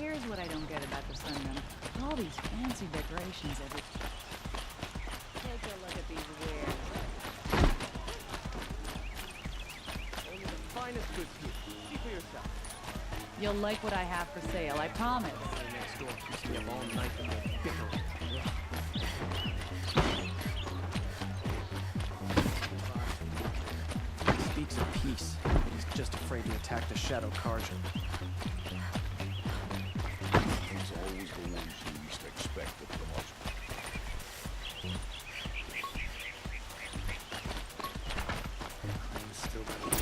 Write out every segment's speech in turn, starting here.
Here's what I don't get about the Sundown. All these fancy decorations every... Take a look at these wares. Only the finest goods here. See for yourself. You'll like what I have for sale, I promise. Next door keeps me up all night and they're bickering. He speaks of peace. He's just afraid to attack the Shadow Carja. It's always the ones you least expect that come up. Still got it.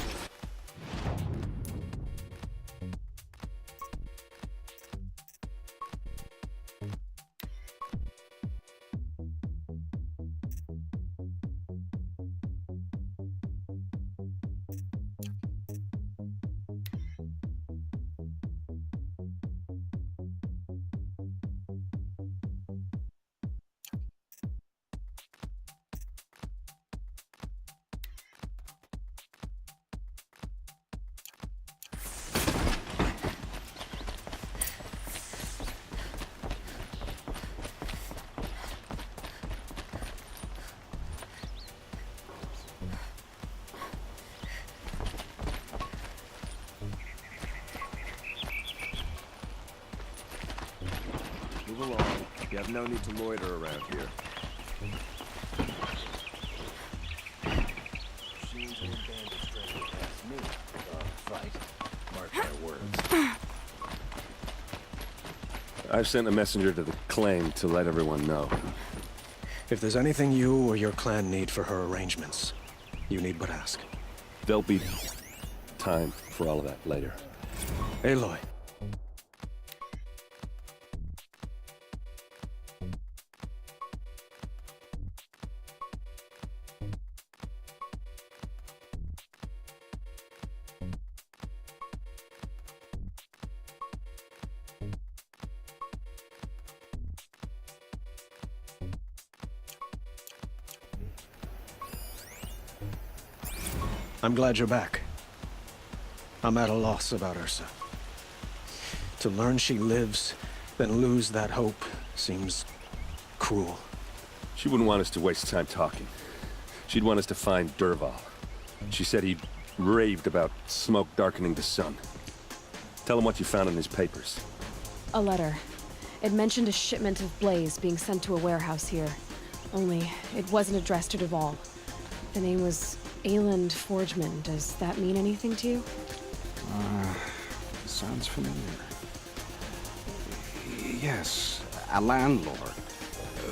Move along. You have no need to loiter around here. Seems to have been a stranger past me. Fight. Mark my words. I've sent a messenger to the claim to let everyone know. If there's anything you or your clan need for her arrangements, you need but ask. There'll be time for all of that later. Aloy. I'm glad you're back. I'm at a loss about Ursa. To learn she lives, then lose that hope, seems cruel. She wouldn't want us to waste time talking. She'd want us to find Dervahl. She said he raved about smoke darkening the sun. Tell him what you found in his papers. A letter. It mentioned a shipment of Blaze being sent to a warehouse here. Only, it wasn't addressed to Dervahl. The name was Ayland Forgeman. Does that mean anything to you? Sounds familiar. Yes, a landlord.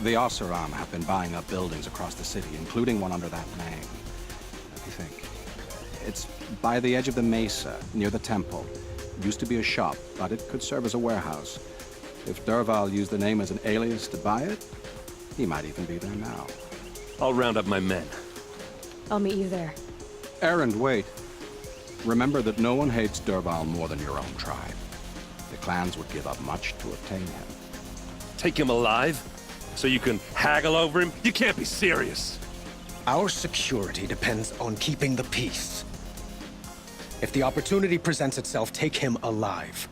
The Oseram have been buying up buildings across the city, including one under that name. Let me think. It's by the edge of the mesa, near the temple. Used to be a shop, but it could serve as a warehouse. If Dervahl used the name as an alias to buy it, he might even be there now. I'll round up my men. I'll meet you there. Erend, wait. Remember that no one hates Dervahl more than your own tribe. The clans would give up much to obtain him. Take him alive? So you can haggle over him? You can't be serious. Our security depends on keeping the peace. If the opportunity presents itself, take him alive.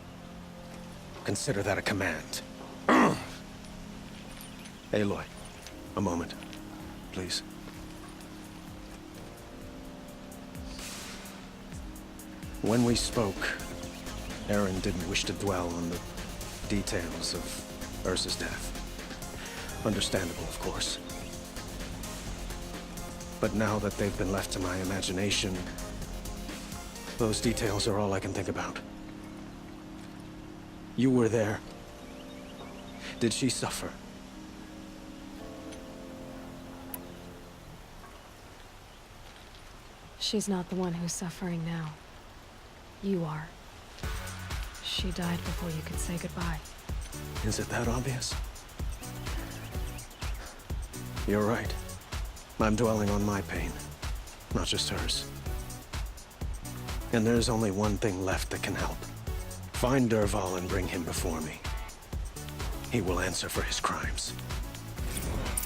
Consider that a command. Aloy, a moment, please. When we spoke, Erend didn't wish to dwell on the details of Ursa's death. Understandable, of course. But now that they've been left to my imagination, those details are all I can think about. You were there. Did she suffer? She's not the one who's suffering now. You are. She died before you could say goodbye. Is it that obvious? You're right. I'm dwelling on my pain, not just hers. And there's only one thing left that can help. Find Dervahl and bring him before me. He will answer for his crimes.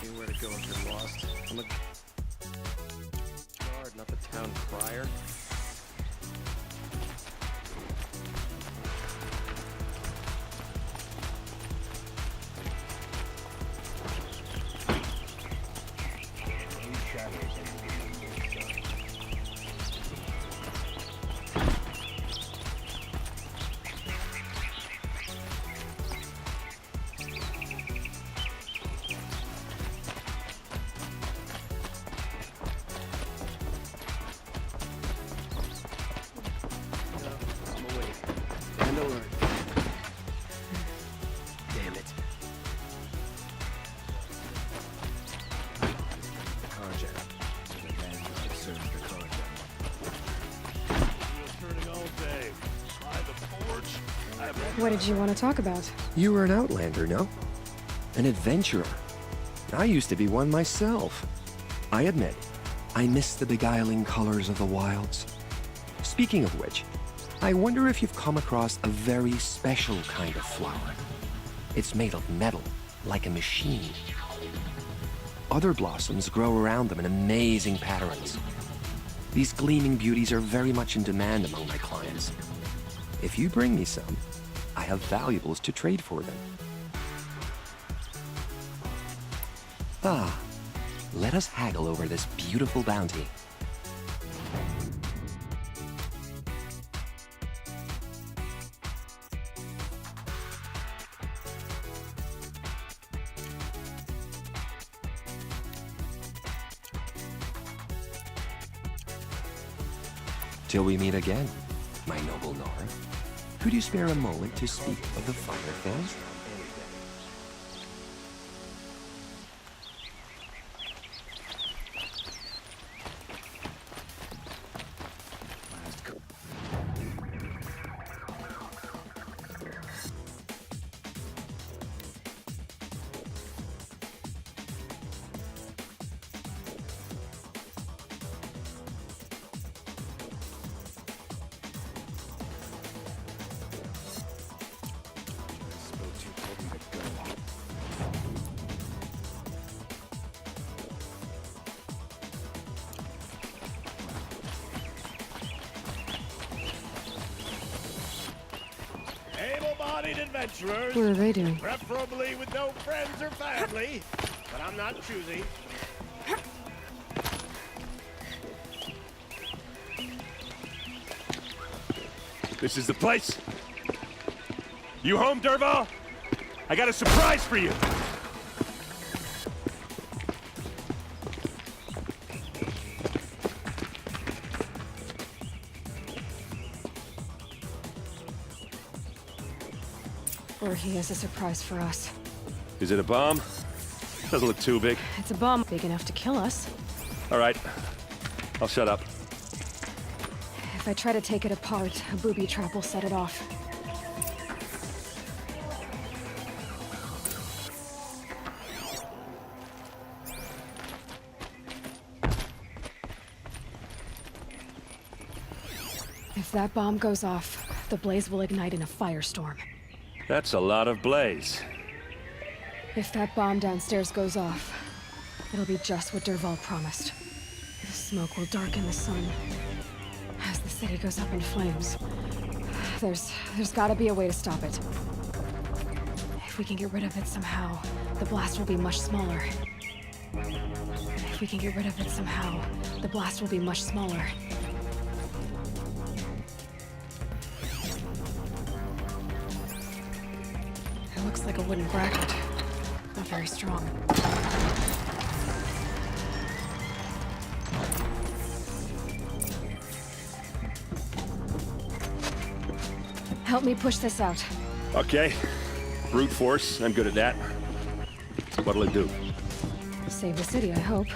Anywhere to go if you're lost. I'm a guard, not the town crier. alert. Damn it. Carjack. The man who served the carjack. Turning all day. By the forge. What did you want to talk about? You were an outlander, no? An adventurer. I used to be one myself. I admit, I miss the beguiling colors of the wilds. Speaking of which, I wonder if you've come across a very special kind of flower. It's made of metal, like a machine. Other blossoms grow around them in amazing patterns. These gleaming beauties are very much in demand among my clients. If you bring me some, I have valuables to trade for them. Ah, let us haggle over this beautiful bounty. Till we meet again, my noble Nora. Could you spare a moment to speak of the finer things? Able-bodied adventurers, What are they doing? preferably with no friends or family, but I'm not choosy. This is the place? You home, Dervahl? I got a surprise for you! Or he has a surprise for us. Is it a bomb? Doesn't look too big. It's a bomb big enough to kill us. All right. I'll shut up. If I try to take it apart, a booby trap will set it off. If that bomb goes off, the blaze will ignite in a firestorm. That's a lot of blaze. If that bomb downstairs goes off, it'll be just what Dervahl promised. The smoke will darken the sun. As the city goes up in flames, there's gotta be a way to stop it. If we can get rid of it somehow, the blast will be much smaller. If we can get rid of it somehow, the blast will be much smaller. It looks like a wooden bracket. Not very strong. Help me push this out. Okay. Brute force, I'm good at that. What'll it do? Save the city, I hope.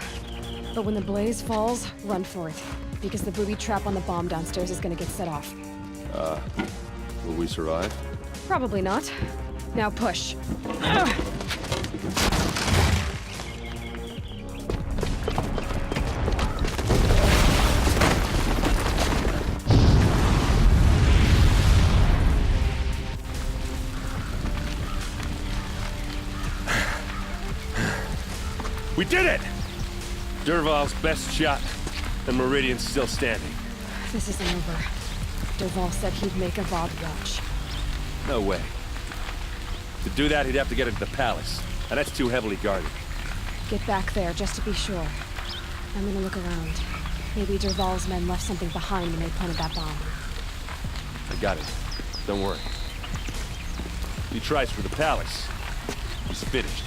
But when the blaze falls, run for it. Because the booby trap on the bomb downstairs is gonna get set off. Will we survive? Probably not. Now push. We did it! Dervahl's best shot, and Meridian's still standing. This isn't over. Dervahl said he'd make a Vob watch. No way. To do that, he'd have to get into the palace, and that's too heavily guarded. Get back there, just to be sure. I'm gonna look around. Maybe Dervahl's men left something behind when they planted that bomb. I got it. Don't worry. He tries for the palace. He's finished.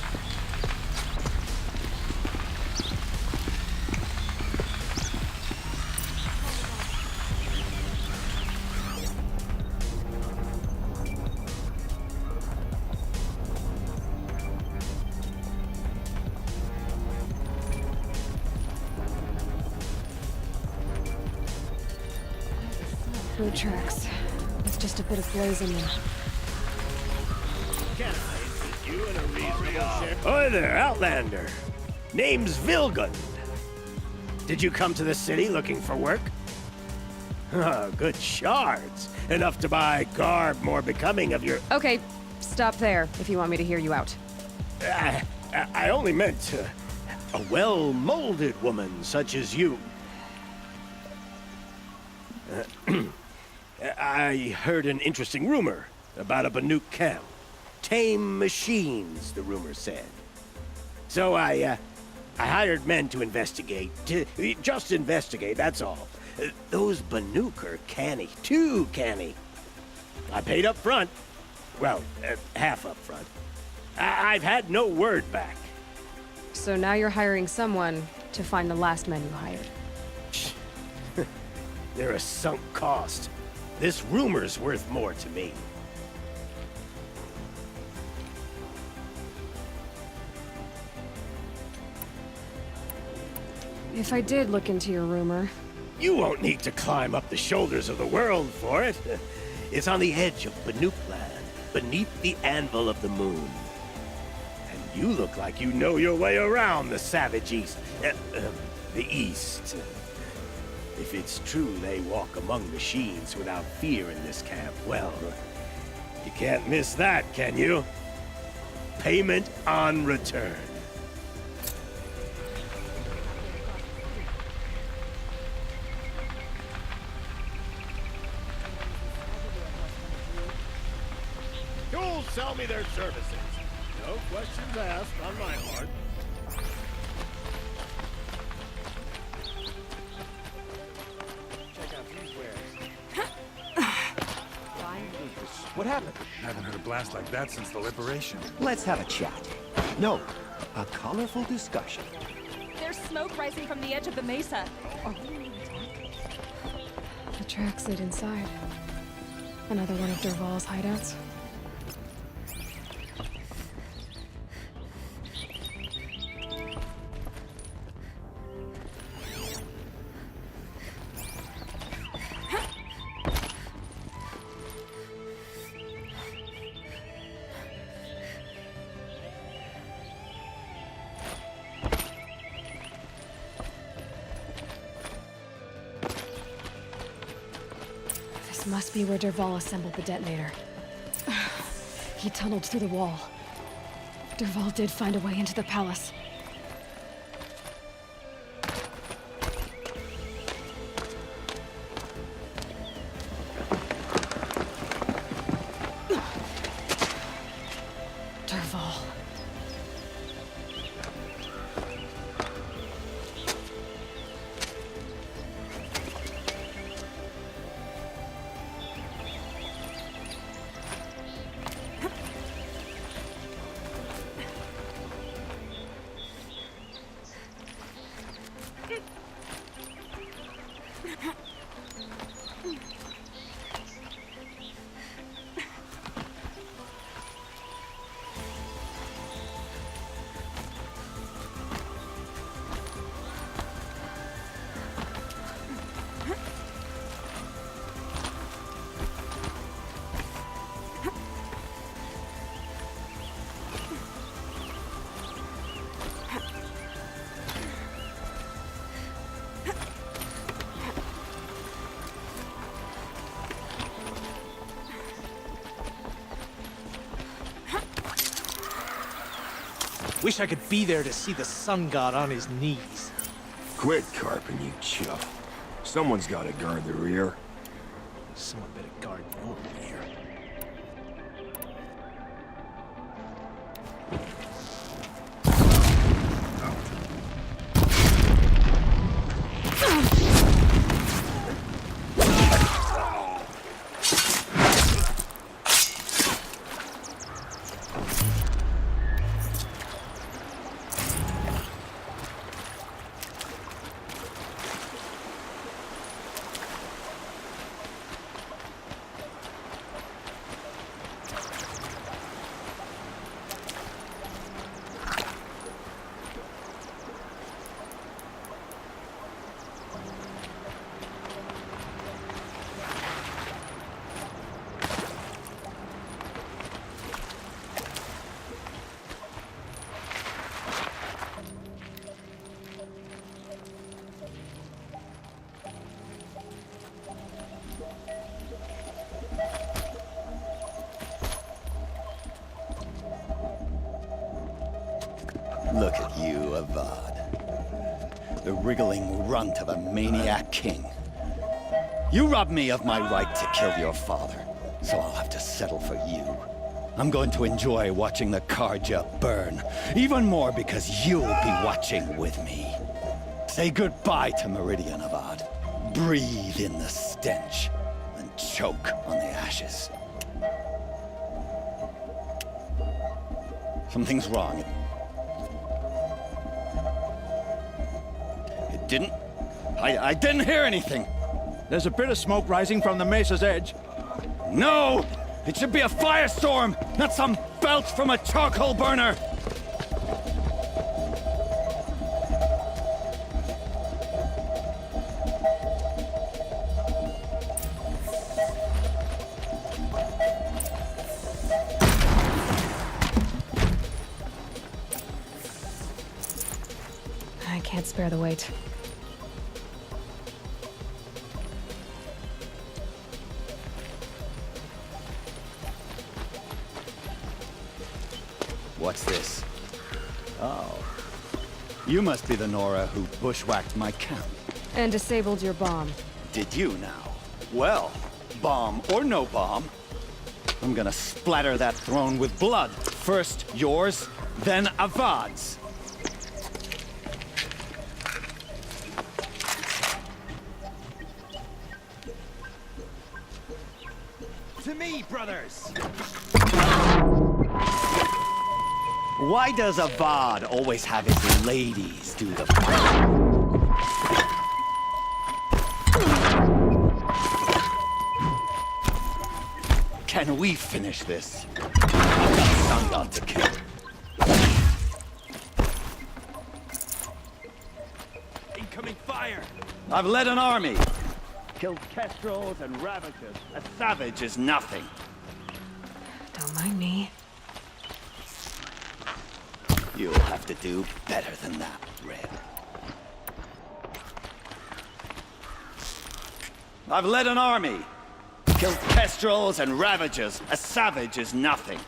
Boot tracks. With just a bit of blaze in them. Can I interest you in a reasonable share? Hi there, Outlander. Name's Vilgund. Did you come to the city looking for work? Ah, good shards. Enough to buy garb more becoming of your... Okay, stop there if you want me to hear you out. I only meant a well-molded woman such as you. I heard an interesting rumor about a Banuk camp. Tame machines, the rumor said. So I hired men to investigate. Just investigate, that's all. Those Banuk are canny, too canny. I paid up front. Well, half up front. I've had no word back. So now you're hiring someone to find the last men you hired. They're a sunk cost. This rumor's worth more to me. If I did look into your rumor... You won't need to climb up the shoulders of the world for it. It's on the edge of Banuk land, beneath the anvil of the moon. And you look like you know your way around the savage east. The east. If it's true they walk among machines without fear in this camp, well, you can't miss that, can you? Payment on return. You'll sell me their services. No questions asked on my part. Check out these wares. What happened? Haven't heard a blast like that since the liberation. Let's have a chat. No, a colorful discussion. There's smoke rising from the edge of the mesa. The tracks lead inside. Another one of Dervahl's hideouts. This must be where Dervahl assembled the detonator. He tunneled through the wall. Dervahl did find a way into the palace. Dervahl. Wish I could be there to see the sun god on his knees. Quit carping, you chump. Someone's gotta guard the rear. Someone better guard your rear. Look at you, Avad. The wriggling runt of a maniac king. You robbed me of my right to kill your father, so I'll have to settle for you. I'm going to enjoy watching the Carja burn, even more because you'll be watching with me. Say goodbye to Meridian, Avad. Breathe in the stench, and choke on the ashes. Something's wrong. It didn't... I didn't hear anything. There's a bit of smoke rising from the mesa's edge. No! It should be a firestorm, not some belch from a charcoal burner! I can't spare the weight. What's this? Oh. You must be the Nora who bushwhacked my camp. And disabled your bomb. Did you now? Well, bomb or no bomb, I'm gonna splatter that throne with blood. First yours, then Avad's. To me, brothers! Why does Avad always have his ladies do the fighting? Can we finish this? I've got Sangha to kill. Incoming fire! I've led an army. Killed kestrels and ravagers. A savage is nothing. Don't mind me. You'll have to do better than that, Red. I've led an army. Killed kestrels and ravagers. A savage is nothing.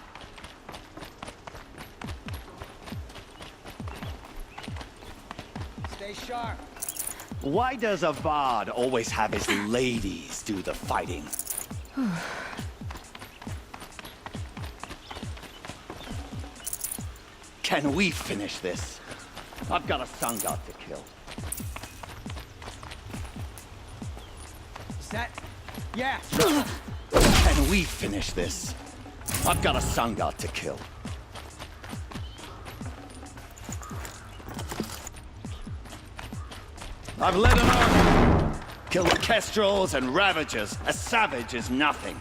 Stay sharp. Why does Avad always have his ladies do the fighting? Can we finish this? I've got a Sangha to kill. Set. Yeah. Can we finish this? I've got a Sangha to kill. I've led an army. Killed kestrels and ravagers. A savage is nothing.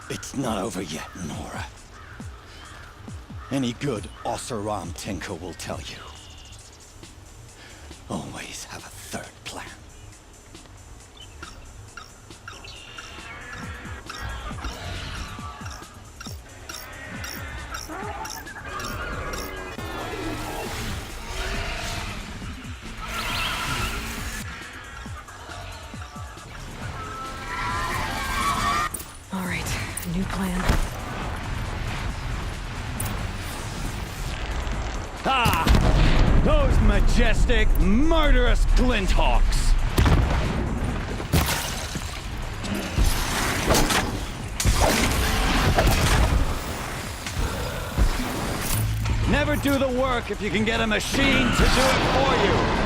It's not over yet, Nora. Any good Oseram tinker will tell you. Always have a third plan. All right, new plan. Ah! Those majestic, murderous glinthawks! Never do the work if you can get a machine to do it for you!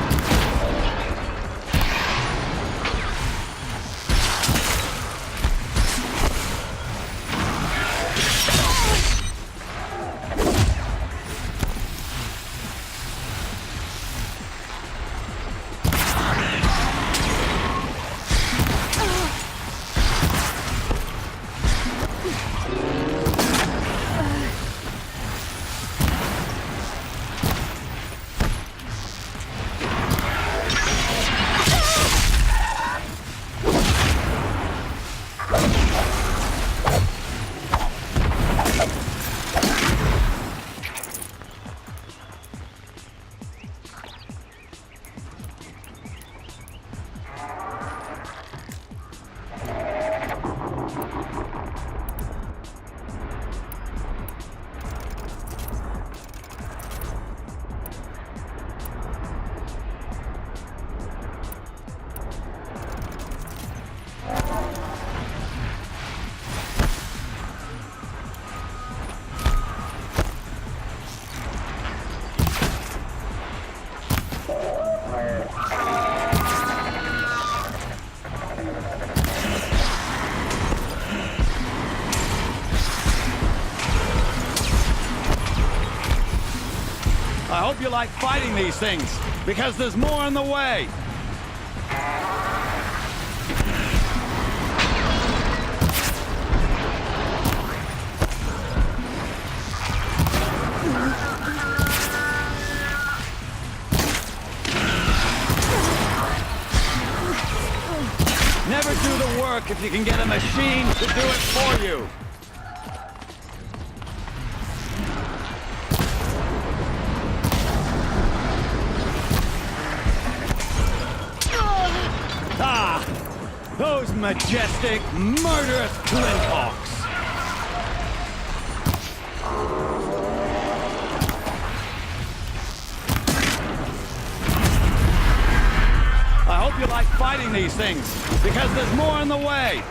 I hope you like fighting these things, because there's more on the way. Never do the work if you can get a machine to do it for you. Ah! Those majestic, murderous Flinthawks! I hope you like fighting these things, because there's more on the way!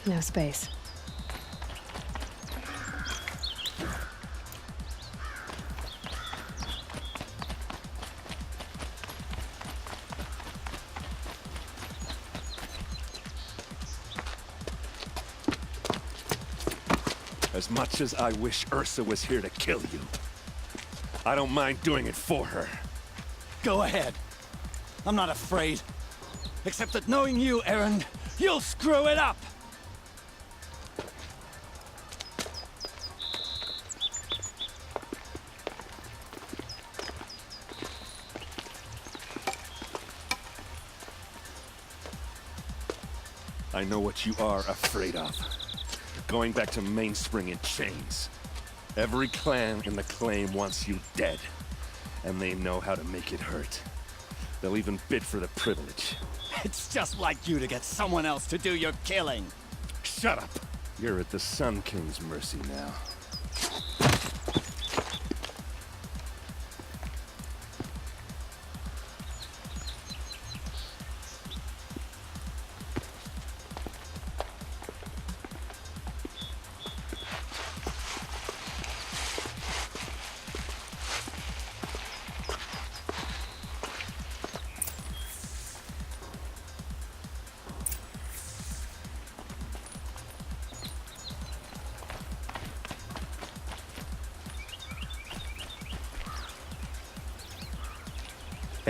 No space. As much as I wish Ursa was here to kill you, I don't mind doing it for her. Go ahead. I'm not afraid. Except that knowing you, Erend, you'll screw it up! I know what you are afraid of. Going back to Mainspring in chains. Every clan in the claim wants you dead. And they know how to make it hurt. They'll even bid for the privilege. It's just like you to get someone else to do your killing. Shut up! You're at the Sun King's mercy now.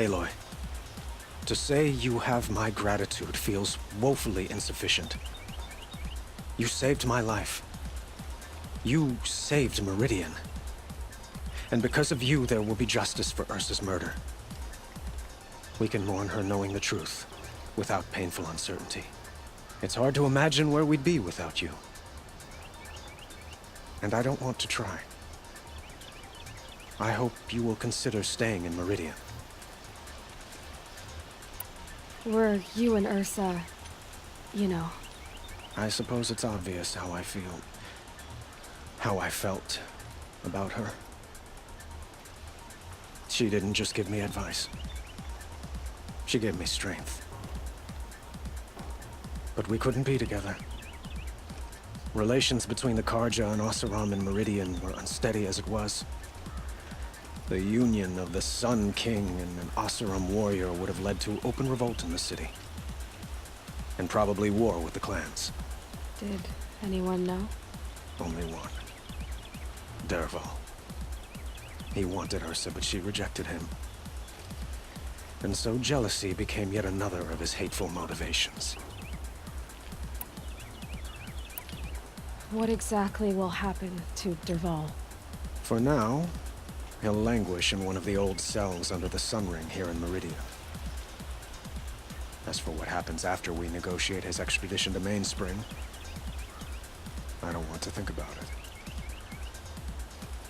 Aloy, to say you have my gratitude feels woefully insufficient. You saved my life. You saved Meridian. And because of you, there will be justice for Ursa's murder. We can mourn her knowing the truth, without painful uncertainty. It's hard to imagine where we'd be without you. And I don't want to try. I hope you will consider staying in Meridian. Were you and Ursa, you know? I suppose it's obvious how I feel. How I felt about her. She didn't just give me advice. She gave me strength. But we couldn't be together. Relations between the Carja and Oseram and Meridian were unsteady as it was. The union of the Sun King and an Oseram warrior would have led to open revolt in the city. And probably war with the clans. Did anyone know? Only one. Dervahl. He wanted Ursa, but she rejected him. And so jealousy became yet another of his hateful motivations. What exactly will happen to Dervahl? For now, he'll languish in one of the old cells under the Sun Ring here in Meridian. As for what happens after we negotiate his extradition to Mainspring, I don't want to think about it.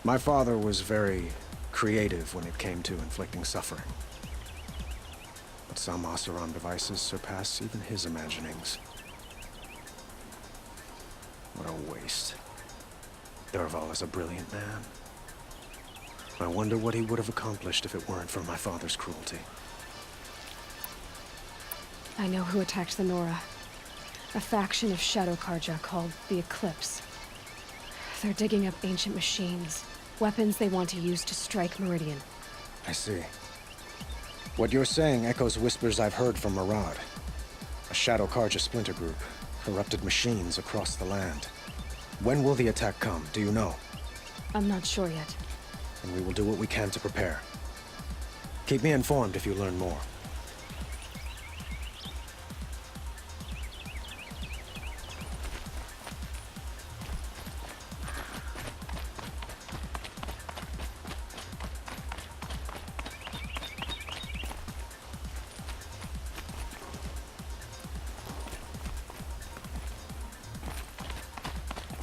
My father was very creative when it came to inflicting suffering. But some Oseram devices surpass even his imaginings. What a waste. Dervahl is a brilliant man. I wonder what he would have accomplished if it weren't for my father's cruelty. I know who attacked the Nora. A faction of Shadow Carja called the Eclipse. They're digging up ancient machines, weapons they want to use to strike Meridian. I see. What you're saying echoes whispers I've heard from Murad. A Shadow Carja splinter group, corrupted machines across the land. When will the attack come, do you know? I'm not sure yet. And we will do what we can to prepare. Keep me informed if you learn more.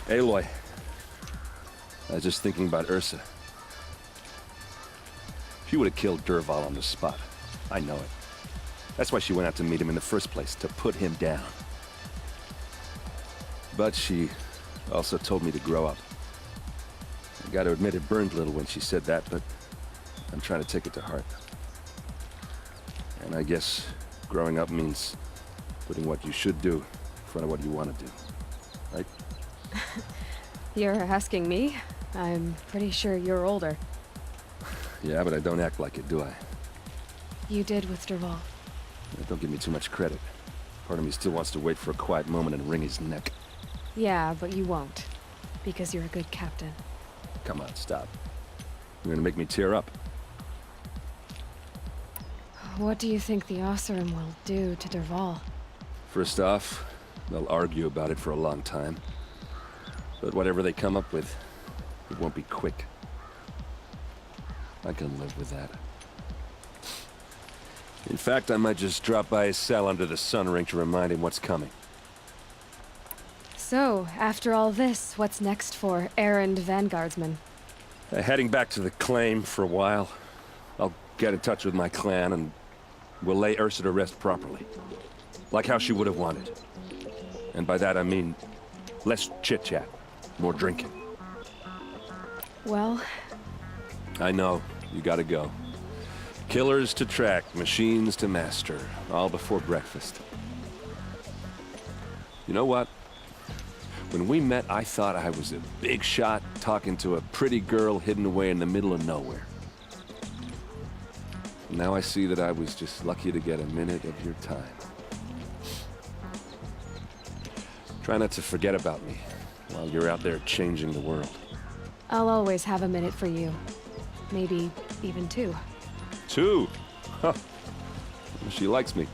Aloy. I was just thinking about Ursa. She would have killed Dervahl on the spot. I know it. That's why she went out to meet him in the first place, to put him down. But she also told me to grow up. I gotta admit it burned a little when she said that, but I'm trying to take it to heart. And I guess growing up means putting what you should do in front of what you want to do. Right? You're asking me? I'm pretty sure you're older. Yeah, but I don't act like it, do I? You did with Dervahl. Don't give me too much credit. Part of me still wants to wait for a quiet moment and wring his neck. Yeah, but you won't. Because you're a good captain. Come on, stop. You're gonna make me tear up. What do you think the Oseram will do to Dervahl? First off, they'll argue about it for a long time. But whatever they come up with, it won't be quick. I can live with that. In fact, I might just drop by his cell under the Sun Ring to remind him what's coming. So, after all this, what's next for errand vanguardsman? Heading back to the claim for a while. I'll get in touch with my clan and we'll lay Ursa to rest properly. Like how she would have wanted. And by that I mean less chit-chat, more drinking. Well... I know, you gotta go. Killers to track, machines to master, all before breakfast. You know what? When we met, I thought I was a big shot talking to a pretty girl hidden away in the middle of nowhere. Now I see that I was just lucky to get a minute of your time. Try not to forget about me while you're out there changing the world. I'll always have a minute for you. Maybe even two. Two? She likes me.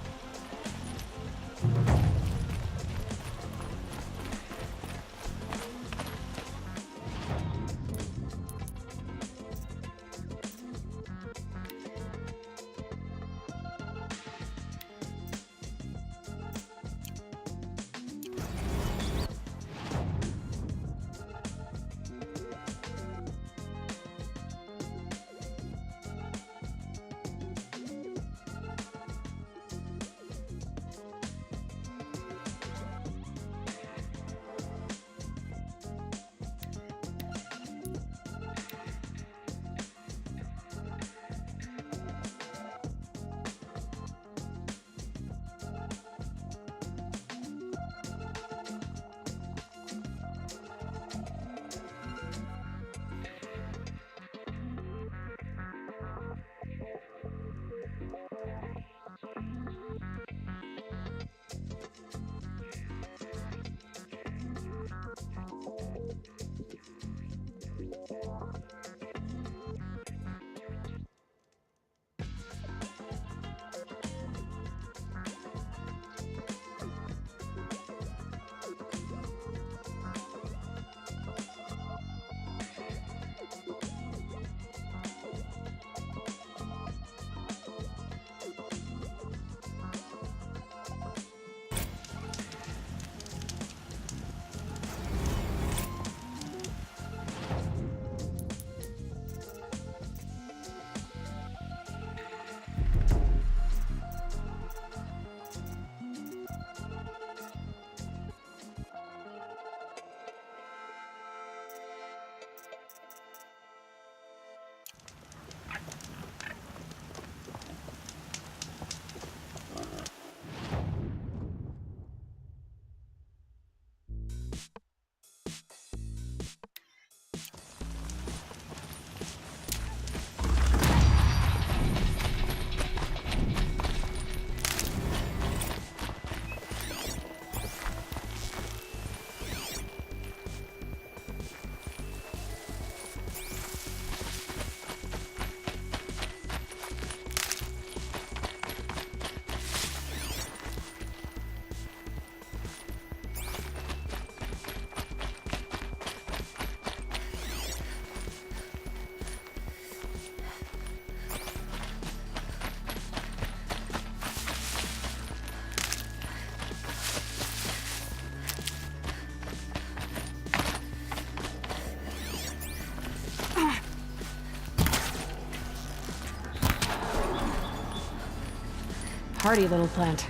Hardy little plant.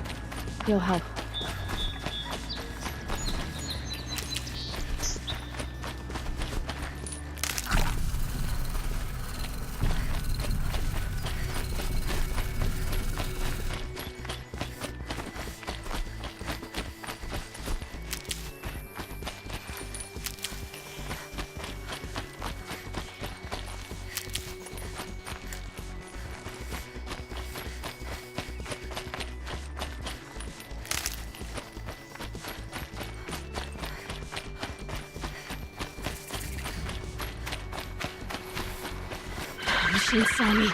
He'll help. Machine saw me.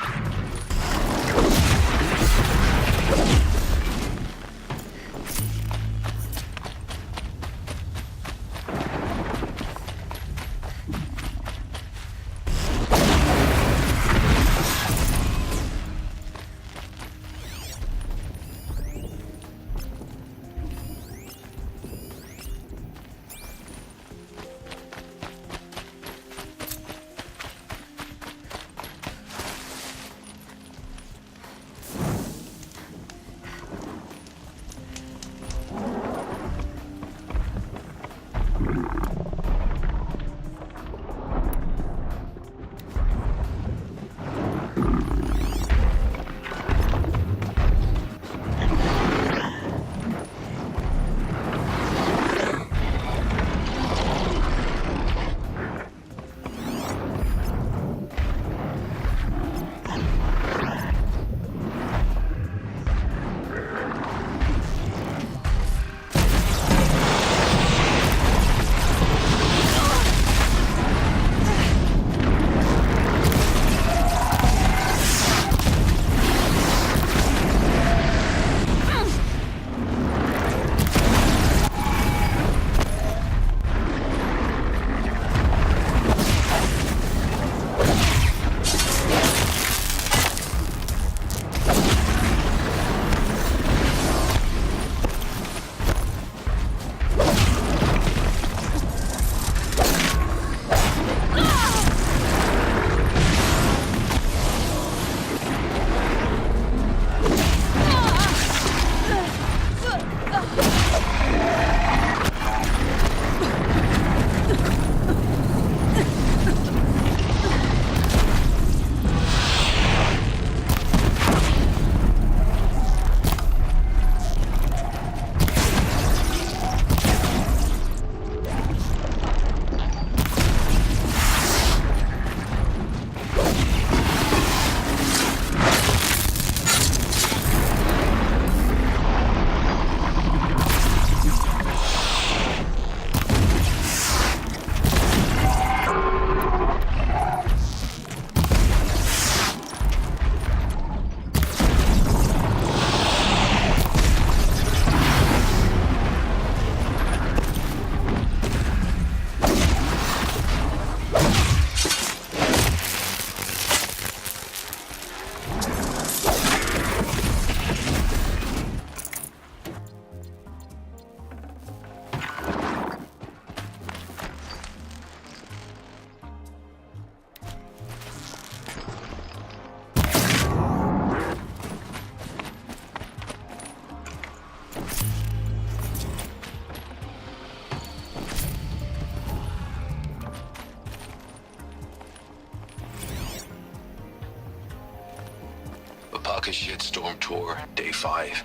Talking Shitstorm Tour, Day 5.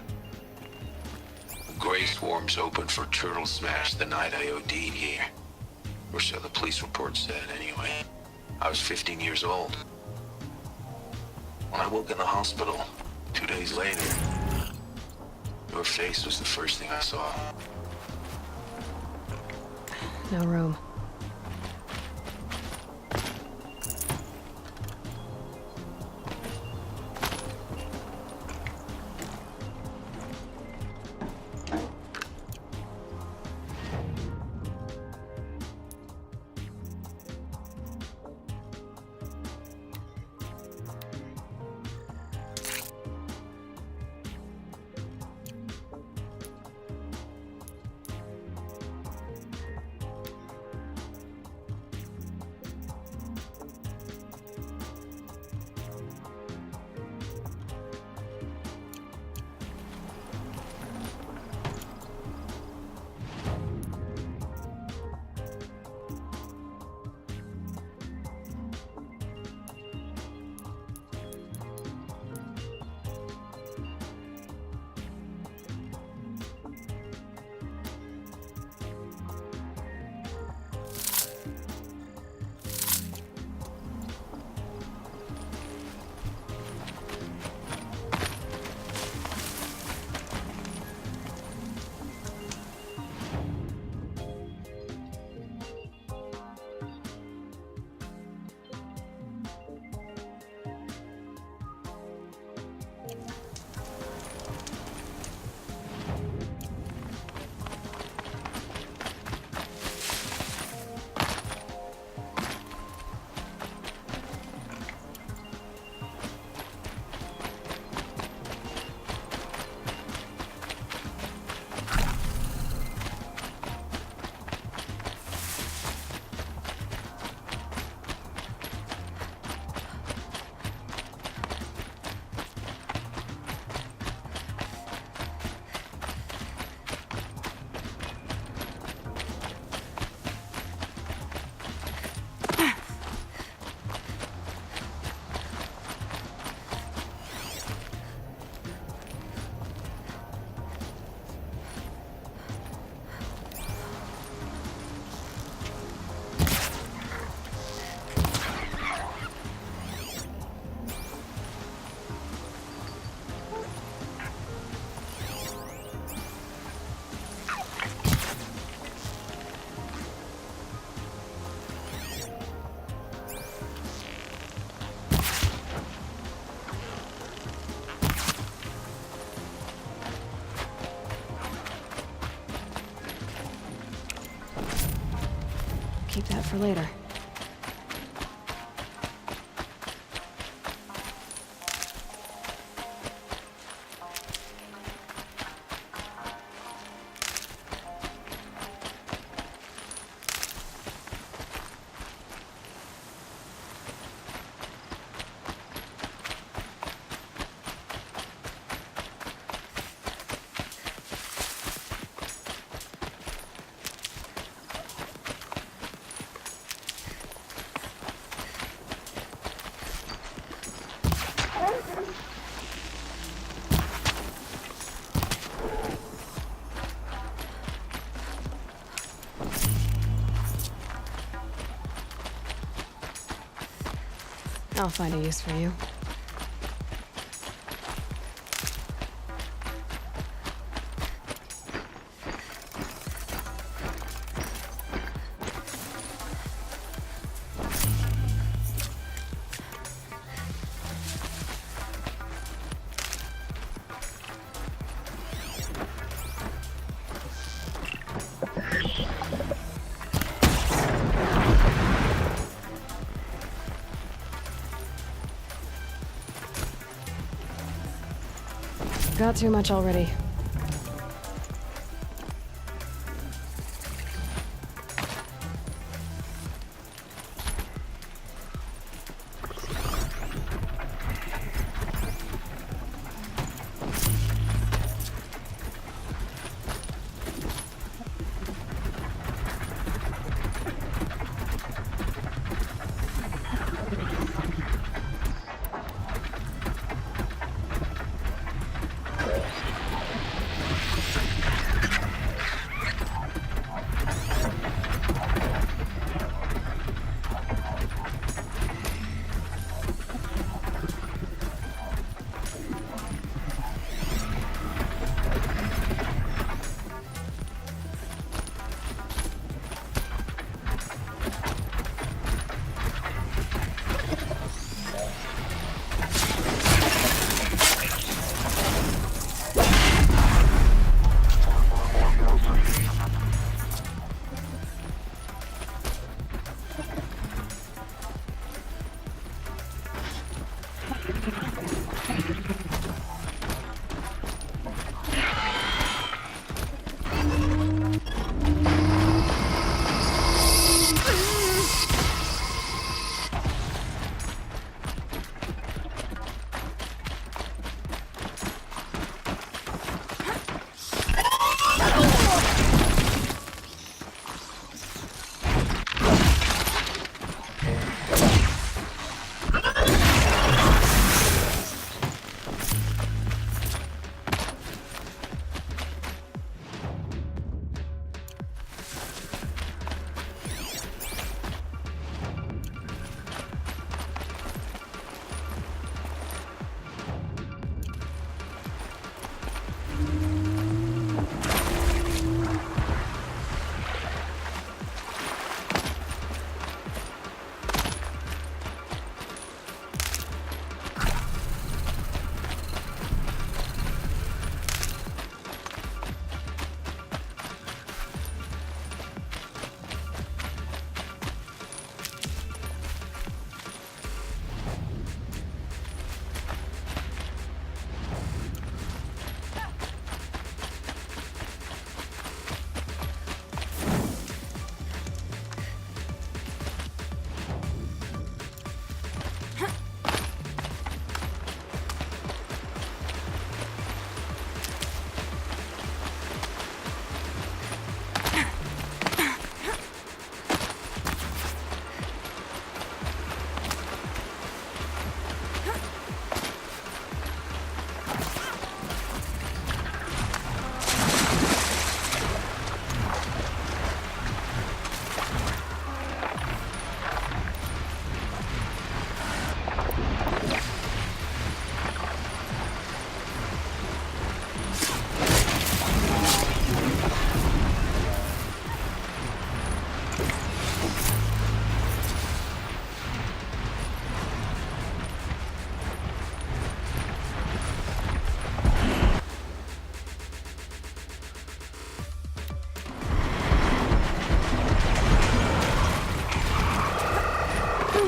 The Grey Swarm's open for Turtle Smash the night I OD'd here. Or so the police report said, anyway. I was 15 years old. When I woke in the hospital, 2 days later, your face was the first thing I saw. No room. Keep that for later. I'll find a use for you. Got too much already. Here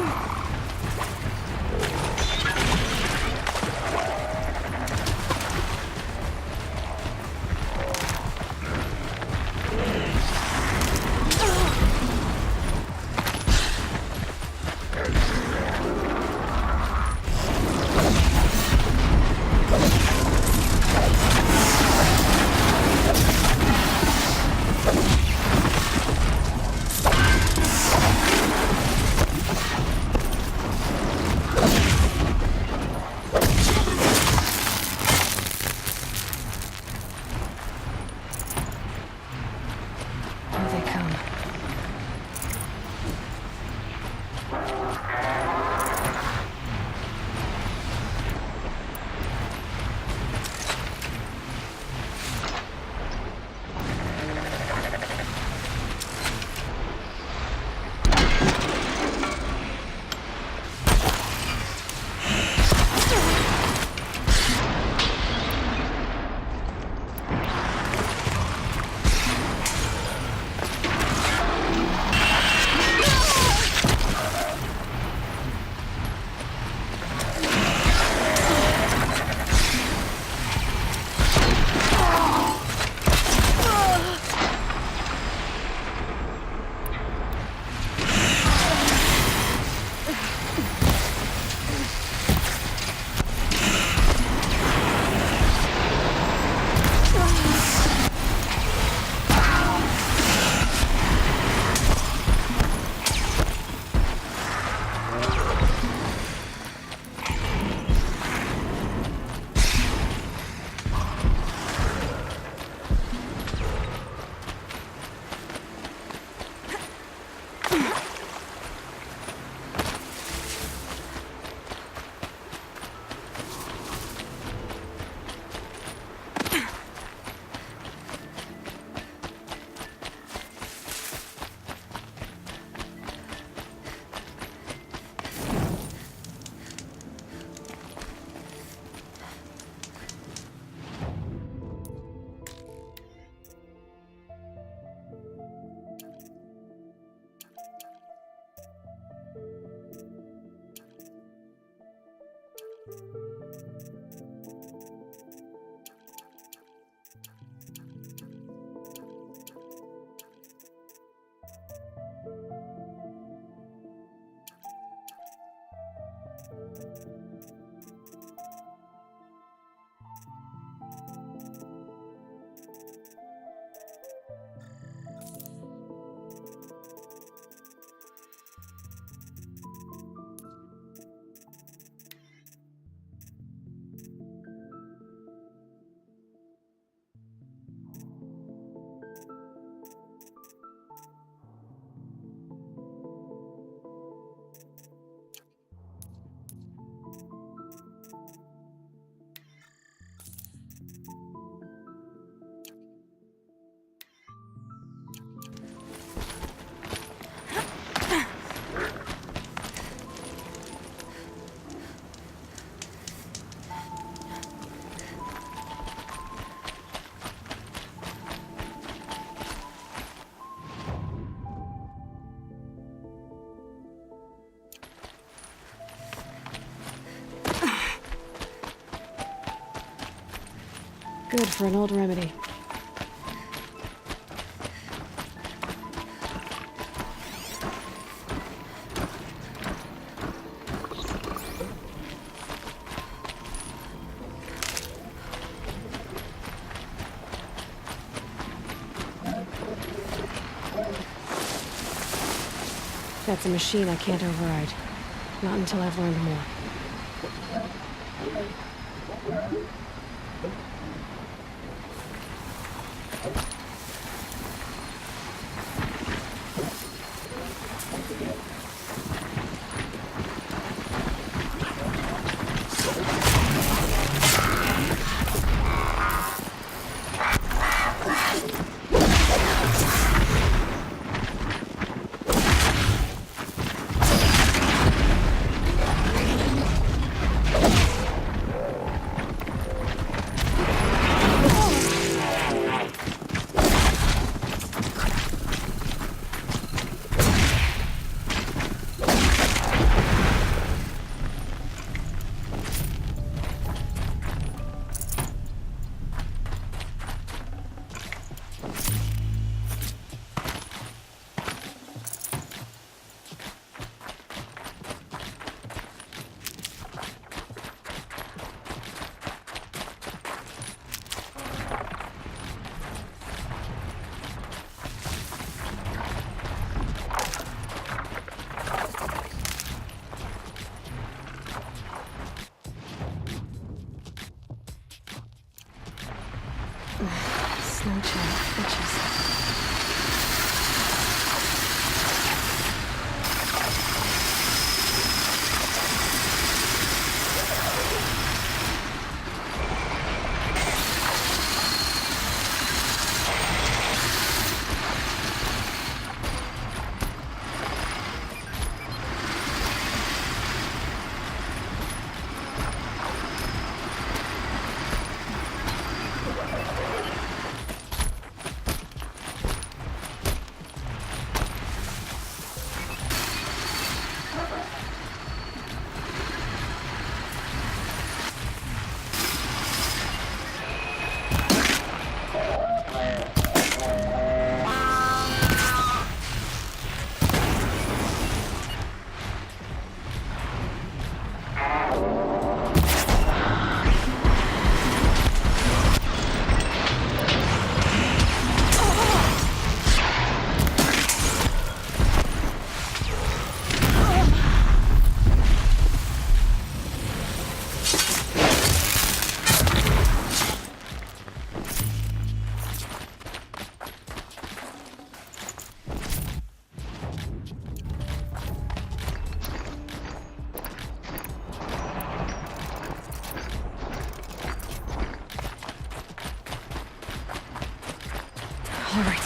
they come. Good for an old remedy. That's a machine I can't override. Not until I've learned more. All right.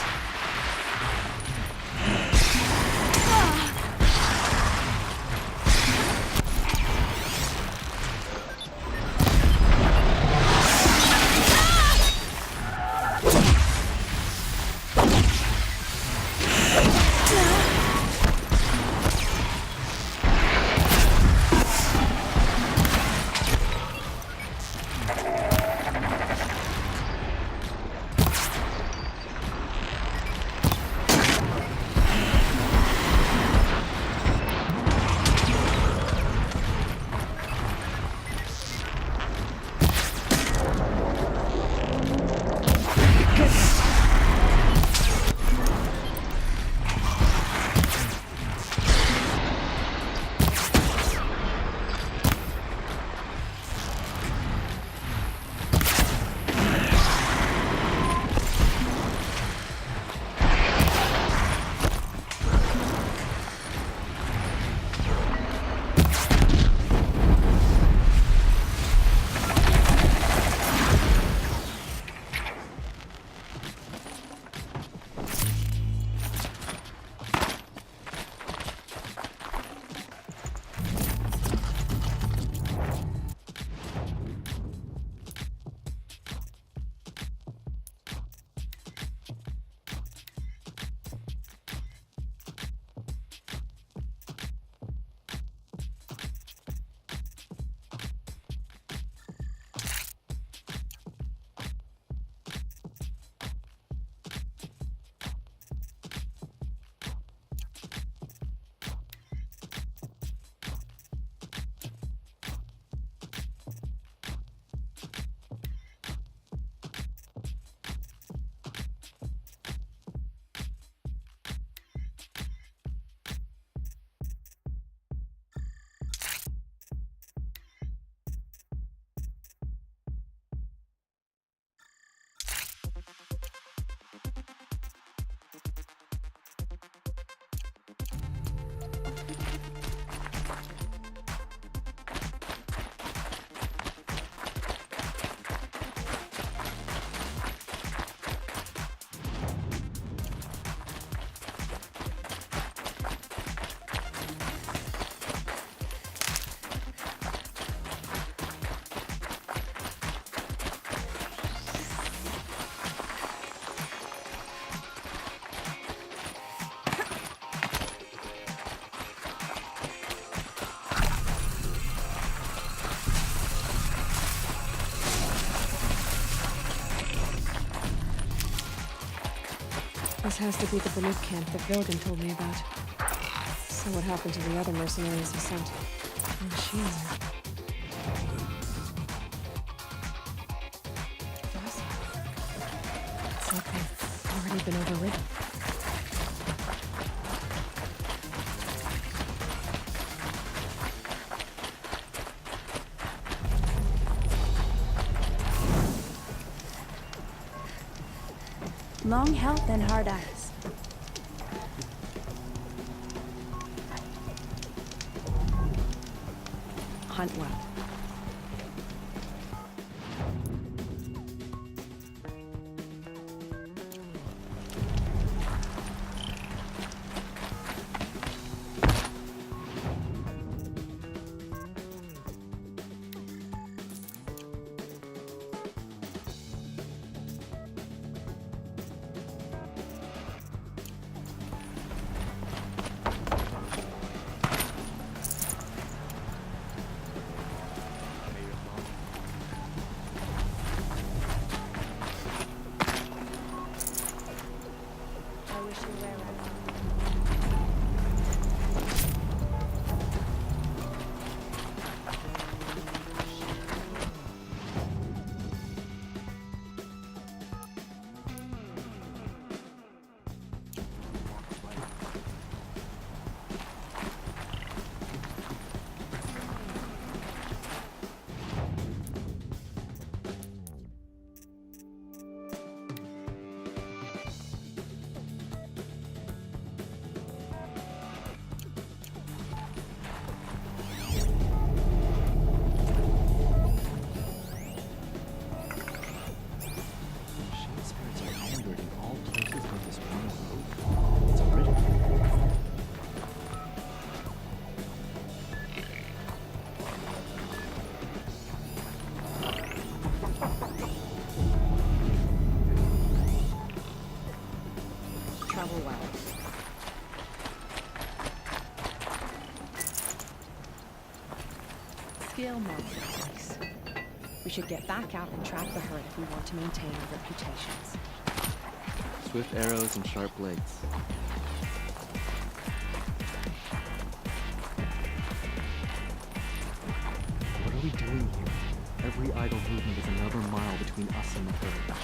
This has to be the Banuk camp that Vilgan told me about. So what happened to the other mercenaries he sent? Oh, she is there. It's like they've already been overridden. Long health and hard eyes. Hunt well. skill marketplace. We should get back out and track the herd if we want to maintain our reputations. Swift arrows and sharp blades. What are we doing here? Every idle movement is another mile between us and the herd.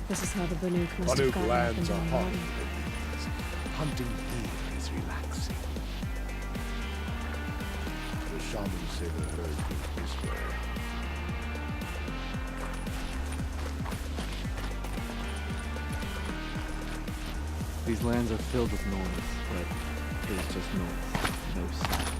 This is how the Banuk must have Banuk gotten lands up are and hot. down. Hunting here is relaxing. The shamans say the herd goes this way. These lands are filled with noise, but there's just noise, no sounds.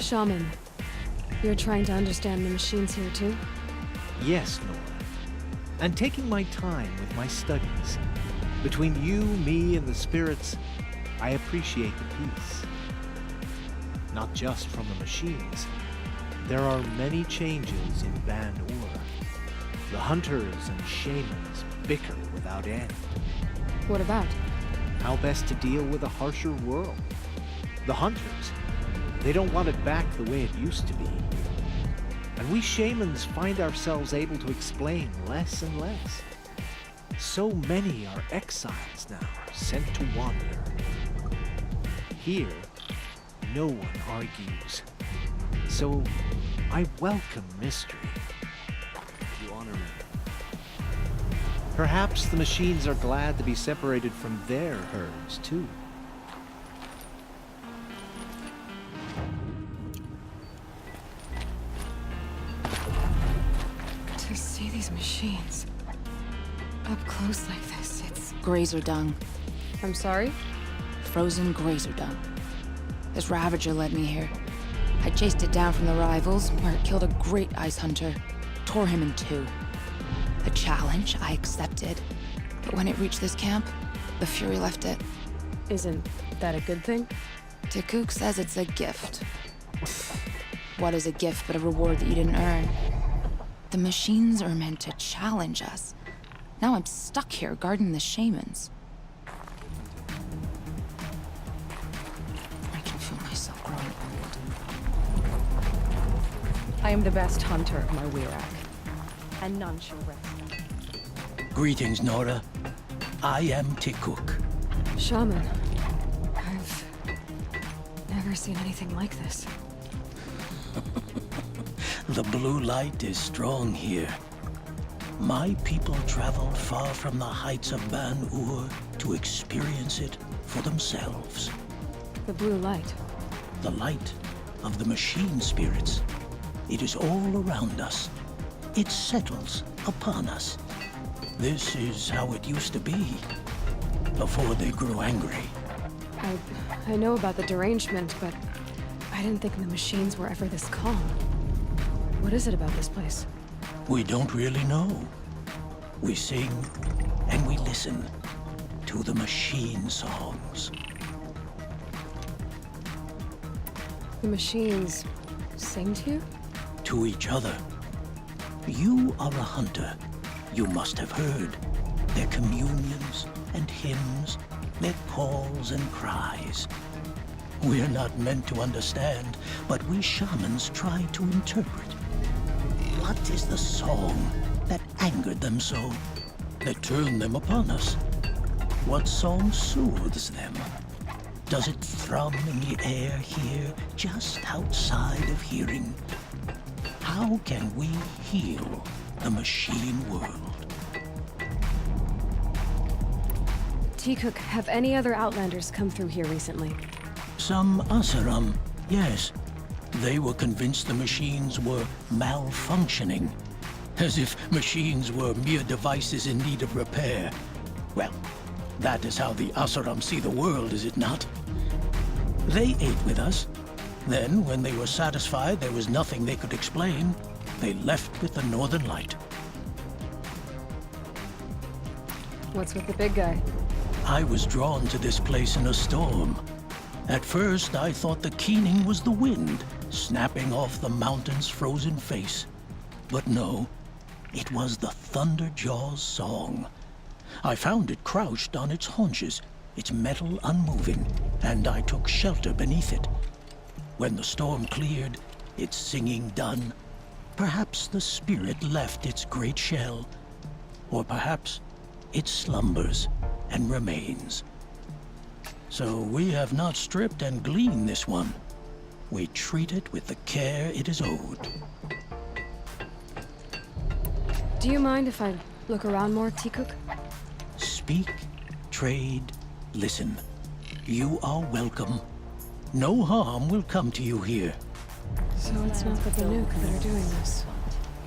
Shaman, you're trying to understand the machines here too? Yes, Nora. And taking my time with my studies. Between you, me, and the spirits, I appreciate the peace. Not just from the machines. There are many changes in Ban-Ur. The hunters and shamans bicker without end. What about? How best to deal with a harsher world. The hunters, they don't want it back the way it used to be. And we shamans find ourselves able to explain less and less. So many are exiles now, sent to wander. Here, no one argues. So I welcome mystery. You honor me. Perhaps the machines are glad to be separated from their herds, too. To see these machines up close like this, it's... Grazer dung. I'm sorry? Frozen grazer dung. This Ravager led me here. I chased it down from the rivals, where it killed a great ice hunter. Tore him in two. A challenge I accepted. But when it reached this camp, the Fury left it. Isn't that a good thing? Tikuk says it's a gift. What is a gift but a reward that you didn't earn? The machines are meant to challenge us. Now I'm stuck here guarding the shamans. I can feel myself growing old. I am the best hunter of my Werak, and none shall rest. Greetings, Nora. I am Tikuk. Shaman, I've never seen anything like this. The blue light is strong here. My people traveled far from the heights of Ban-Ur to experience it for themselves. The blue light. The light of the machine spirits. It is all around us. It settles upon us. This is how it used to be, before they grew angry. I know about the derangement, but I didn't think the machines were ever this calm. What is it about this place? We don't really know. We sing and we listen to the machine songs. The machines sing to you? To each other. You are a hunter. You must have heard their communions and hymns, their calls and cries. We're not meant to understand, but we shamans try to interpret. What is the song that angered them so, that turned them upon us? What song soothes them? Does it thrum in the air here, just outside of hearing? How can we heal the machine world? Tikuk, have any other Outlanders come through here recently? Some Asaram, yes. They were convinced the machines were malfunctioning. As if machines were mere devices in need of repair. Well, that is how the Asaram see the world, is it not? They ate with us. Then, when they were satisfied there was nothing they could explain, they left with the Northern Light. What's with the big guy? I was drawn to this place in a storm. At first, I thought the keening was the wind, snapping off the mountain's frozen face. But no, it was the Thunderjaw's song. I found it crouched on its haunches, its metal unmoving, and I took shelter beneath it. When the storm cleared, its singing done, perhaps the spirit left its great shell, or perhaps it slumbers and remains. So we have not stripped and gleaned this one. We treat it with the care it is owed. Do you mind if I look around more, Tikuk? Speak, trade, listen. You are welcome. No harm will come to you here. So it's not the Banuk that are doing this.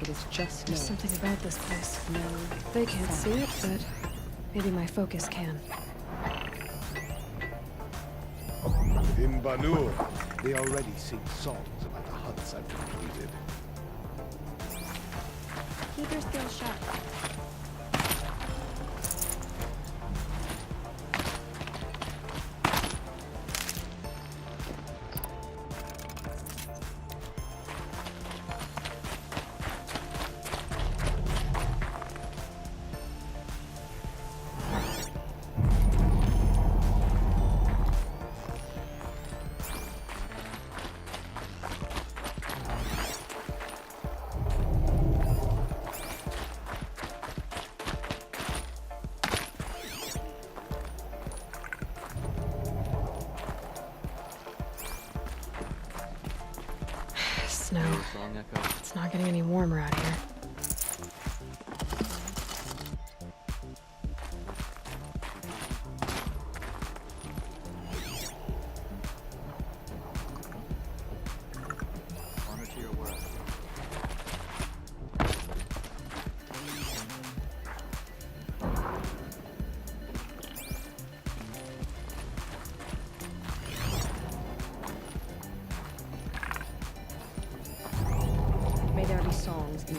It is just There's something about this place. They can't see it, but maybe my focus can. In Banur, they already sing songs about the hunts I've completed. Keep your skills sharp. Snow. It's not getting any warmer out here. May there be songs in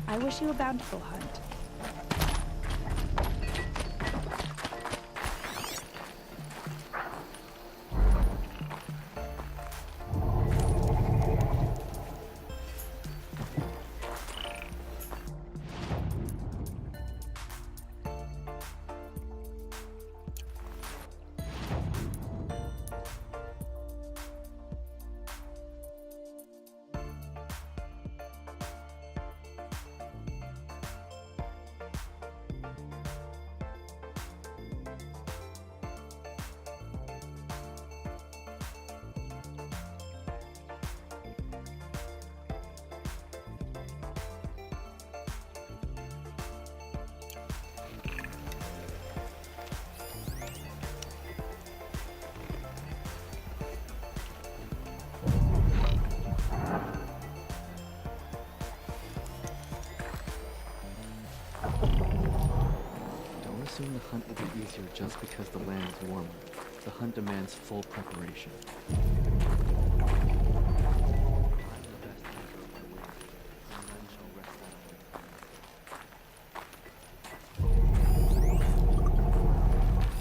I wish you a bountiful hunt. Don't assume the hunt will be easier just because the land is warmer. The hunt demands full preparation.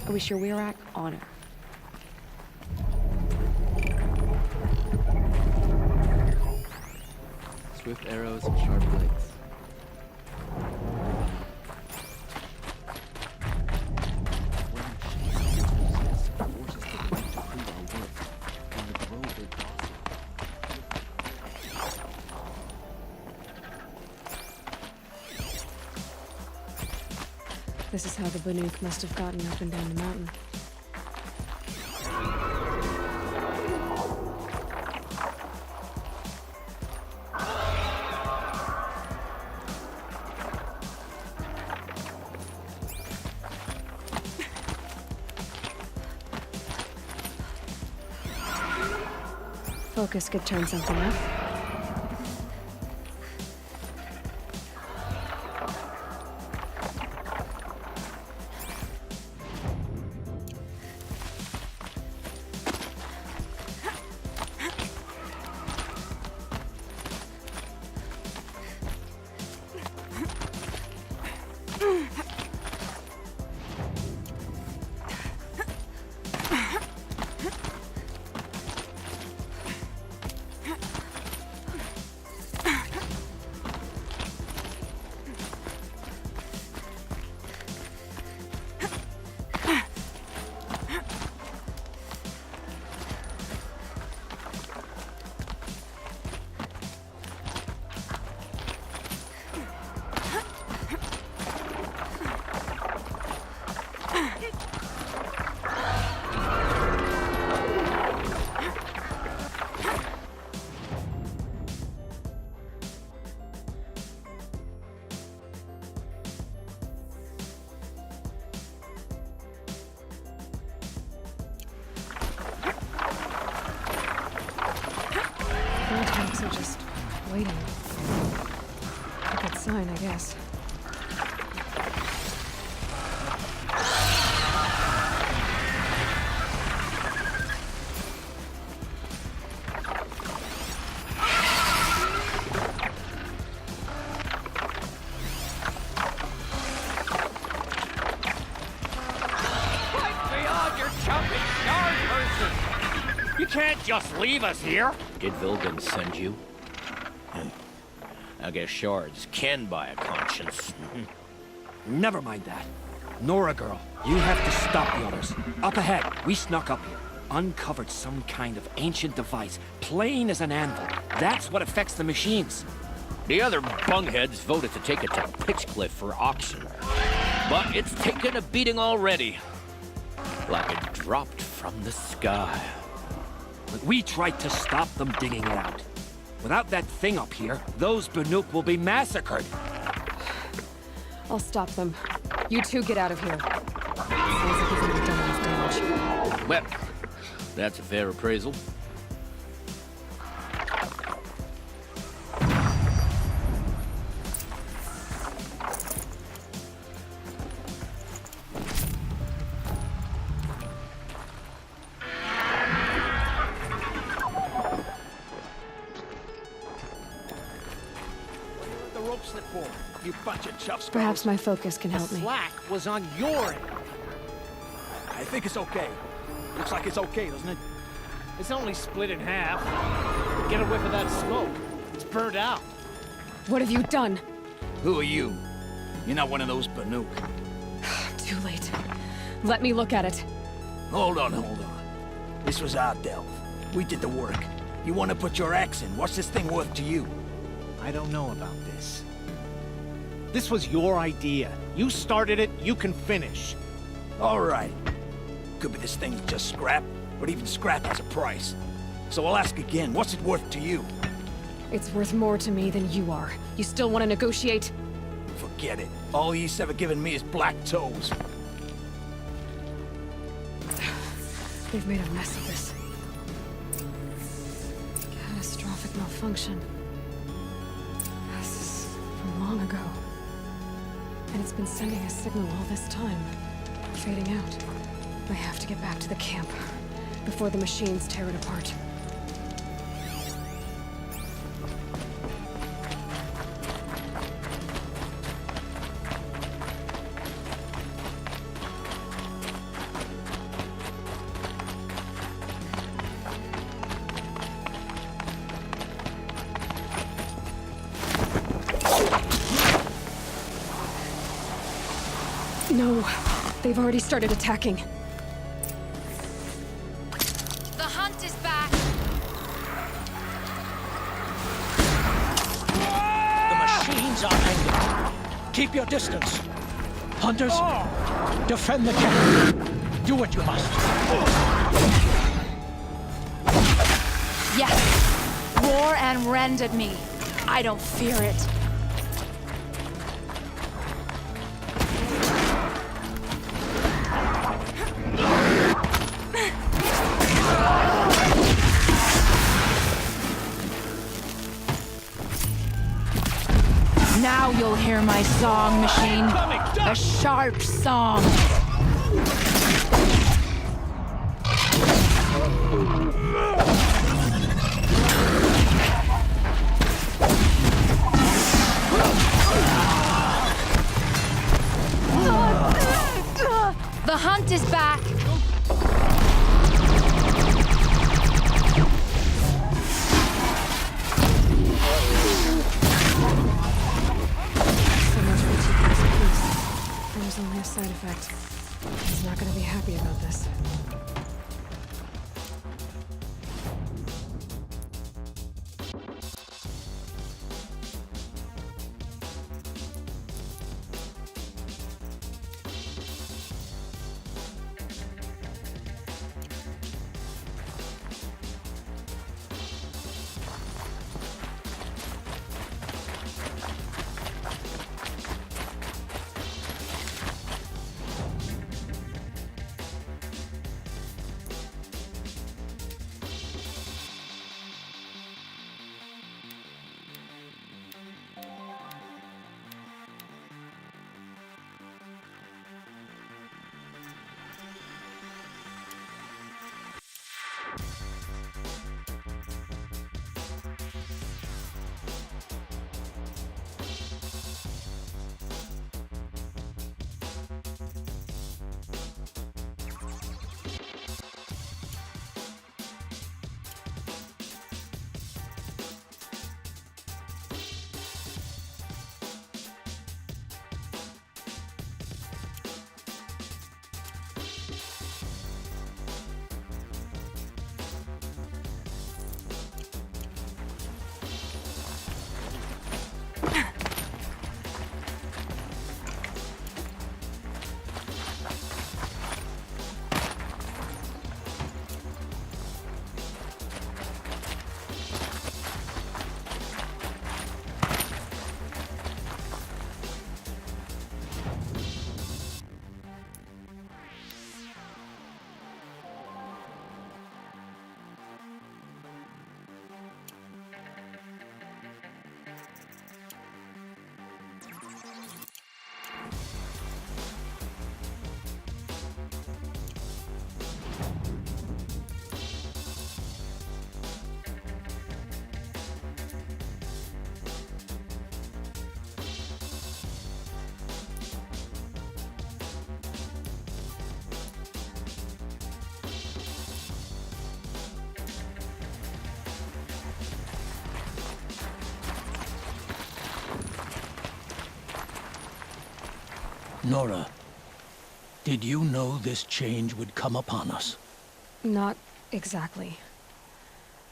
I wish your Wirak honor. Swift arrows and sharp blades. This is how the Banuk must have gotten up and down the mountain. Focus could turn something up. Snakes are just waiting. A good sign, I guess. You can't just leave us here. Did Vilgan send you? I guess shards can buy a conscience. Never mind that. Nora girl, you have to stop the others. Up ahead, we snuck up here. Uncovered some kind of ancient device, plain as an anvil. That's what affects the machines. The other bungheads voted to take it to Pitchcliff for auction. But it's taken a beating already. Like it dropped from the sky. But we tried to stop them digging it out. Without that thing up here, those Banuk will be massacred. I'll stop them. You two get out of here. Sounds like you've already done enough damage. Well, that's a fair appraisal. You bunch of chuffs. Perhaps my focus can help the me. slack was on your end. I think it's okay. Looks like it's okay, doesn't it? It's only split in half. Get a whiff of that smoke. It's burned out. What have you done? Who are you? You're not one of those Banuk. Too late. Let me look at it. Hold on. This was our delve. We did the work. You want to put your axe in? What's this thing worth to you? I don't know about this. This was your idea. You started it, you can finish. All right. Could be this thing's just scrap, but even scrap has a price. So I'll ask again, what's it worth to you? It's worth more to me than you are. You still want to negotiate? Forget it. All he's ever given me is black toes. They've made a mess of this. Catastrophic malfunction. This is from long ago. And it's been sending a signal all this time. Fading out. I have to get back to the camp before the machines tear it apart. No, they've already started attacking. The hunt is back! The machines are ending. Keep your distance. Hunters, defend the camp. Do what you must. Yes! Roar and rend at me. I don't fear it. Now you'll hear my song, machine. A sharp song. The hunt is back. Only a side effect. He's not going to be happy about this. Nora, did you know this change would come upon us? Not exactly.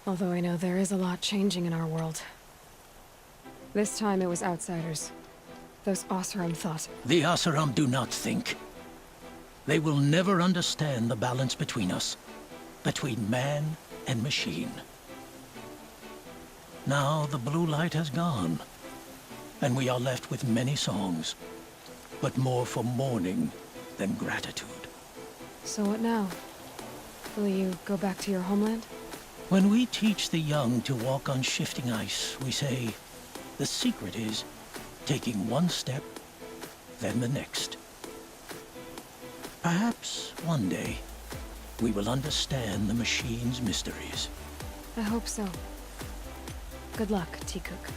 Although I know there is a lot changing in our world. This time it was outsiders. Those Oseram thought. The Oseram do not think. They will never understand the balance between us. Between man and machine. Now the blue light has gone. And we are left with many songs. But more for mourning than gratitude. So what now? Will you go back to your homeland? When we teach the young to walk on shifting ice, we say, the secret is taking one step, then the next. Perhaps one day, we will understand the machine's mysteries. I hope so. Good luck, T-Cook.